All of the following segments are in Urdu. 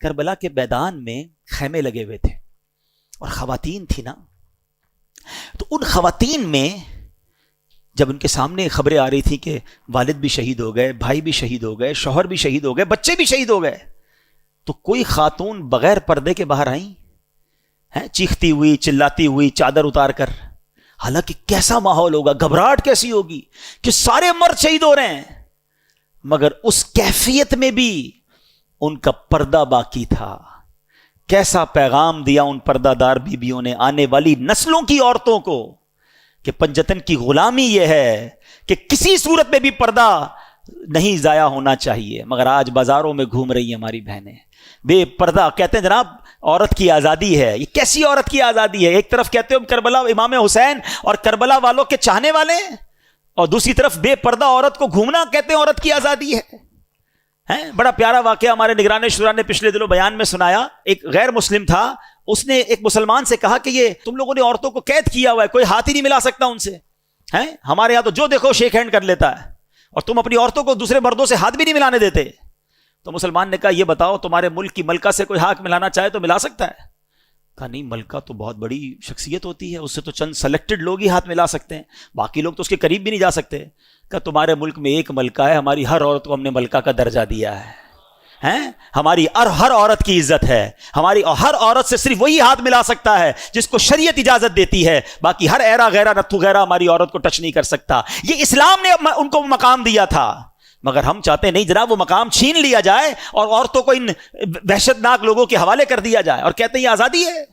کربلا کے میدان میں خیمے لگے ہوئے تھے اور خواتین تھی نا، تو ان خواتین میں جب ان کے سامنے خبریں آ رہی تھی کہ والد بھی شہید ہو گئے، بھائی بھی شہید ہو گئے، شوہر بھی شہید ہو گئے، بچے بھی شہید ہو گئے، تو کوئی خاتون بغیر پردے کے باہر آئیں ہیں، چیختی ہوئی، چلاتی ہوئی، چادر اتار کر. حالانکہ کیسا ماحول ہوگا، گھبراہٹ کیسی ہوگی کہ سارے مرد شہید ہو رہے ہیں، مگر اس کیفیت میں بھی ان کا پردہ باقی تھا. کیسا پیغام دیا ان پردہ دار بیویوں نے آنے والی نسلوں کی عورتوں کو کہ پنجتن کی غلامی یہ ہے کہ کسی صورت میں بھی پردہ نہیں ضائع ہونا چاہیے. مگر آج بازاروں میں گھوم رہی ہیں ہماری بہنیں بے پردہ، کہتے ہیں جناب عورت کی آزادی ہے. یہ کیسی عورت کی آزادی ہے؟ ایک طرف کہتے ہو کربلا امام حسین اور کربلا والوں کے چاہنے والے ہیں، اور دوسری طرف بے پردہ عورت کو گھومنا کہتے ہیں عورت کی آزادی ہے. بڑا پیارا واقعہ ہمارے نگران شورا نے پچھلے دنوں بیان میں سنایا. ایک غیر مسلم تھا، اس نے ایک مسلمان سے کہا کہ یہ تم لوگوں نے عورتوں کو قید کیا ہوا ہے، کوئی ہاتھ ہی نہیں ملا سکتا ان سے. ہمارے یہاں تو جو دیکھو شیک ہینڈ کر لیتا ہے، اور تم اپنی عورتوں کو دوسرے مردوں سے ہاتھ بھی نہیں ملانے دیتے. تو مسلمان نے کہا یہ بتاؤ تمہارے ملک کی ملکہ سے کوئی ہاتھ ملانا چاہے تو ملا سکتا ہے؟ کہا نہیں، ملکہ تو بہت بڑی شخصیت ہوتی ہے، اس سے تو چند سلیکٹڈ لوگ ہی ہاتھ ملا سکتے ہیں، باقی لوگ تو اس کے قریب بھی نہیں جا سکتے. کہ تمہارے ملک میں ایک ملکہ ہے، ہماری ہر عورت کو ہم نے ملکہ کا درجہ دیا ہے، ہماری ہر عورت کی عزت ہے، ہماری ہر عورت سے صرف وہی ہاتھ ملا سکتا ہے جس کو شریعت اجازت دیتی ہے، باقی ہر ایرا غیرہ نتھو غیرہ ہماری عورت کو ٹچ نہیں کر سکتا. یہ اسلام نے ان کو مقام دیا تھا، مگر ہم چاہتے ہیں نہیں جناب وہ مقام چھین لیا جائے اور عورتوں کو ان وحشت ناک لوگوں کے حوالے کر دیا جائے، اور کہتے ہیں یہ آزادی ہے.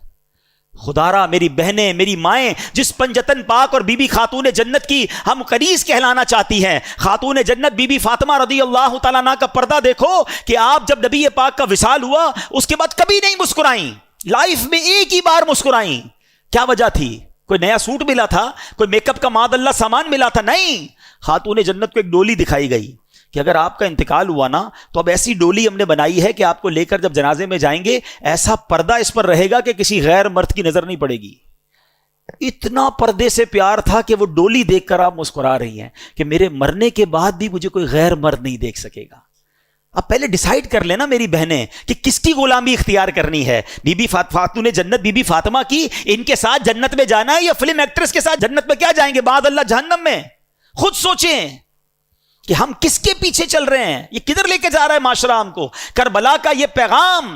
خدارا میری بہنیں، میری مائیں، جس پنجتن پاک اور بی بی خاتون جنت کی ہم قریض کہلانا چاہتی ہیں، خاتون جنت بی بی فاطمہ رضی اللہ تعالیٰ عنہ کا پردہ دیکھو کہ آپ جب نبی پاک کا وصال ہوا اس کے بعد کبھی نہیں مسکرائیں، لائف میں ایک ہی بار مسکرائیں. کیا وجہ تھی؟ کوئی نیا سوٹ ملا تھا؟ کوئی میک اپ کا معاذ اللہ سامان ملا تھا؟ نہیں، خاتون جنت کو ایک ڈولی دکھائی گئی کہ اگر آپ کا انتقال ہوا نا تو اب ایسی ڈولی ہم نے بنائی ہے کہ آپ کو لے کر جب جنازے میں جائیں گے ایسا پردہ اس پر رہے گا کہ کسی غیر مرد کی نظر نہیں پڑے گی. اتنا پردے سے پیار تھا کہ وہ ڈولی دیکھ کر آپ مسکرا رہی ہیں کہ میرے مرنے کے بعد بھی مجھے کوئی غیر مرد نہیں دیکھ سکے گا. اب پہلے ڈیسائیڈ کر لینا میری بہنیں کہ کس کی غلامی اختیار کرنی ہے. بی بی خاتون جنت بی بی فاطمہ کی، ان کے ساتھ جنت میں جانا ہے یا فلم ایکٹریس کے ساتھ جنت میں کیا جائیں گے بعد اللہ جہنم میں؟ خود سوچیں کہ ہم کس کے پیچھے چل رہے ہیں، یہ کدھر لے کے جا رہا ہے معاشرہ ہم کو. کربلا کا یہ پیغام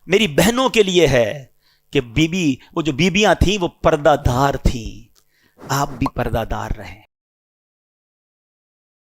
میری بہنوں کے لیے ہے کہ وہ جو بیبیاں تھیں وہ پردہ دار تھیں، آپ بھی پردہ دار رہیں.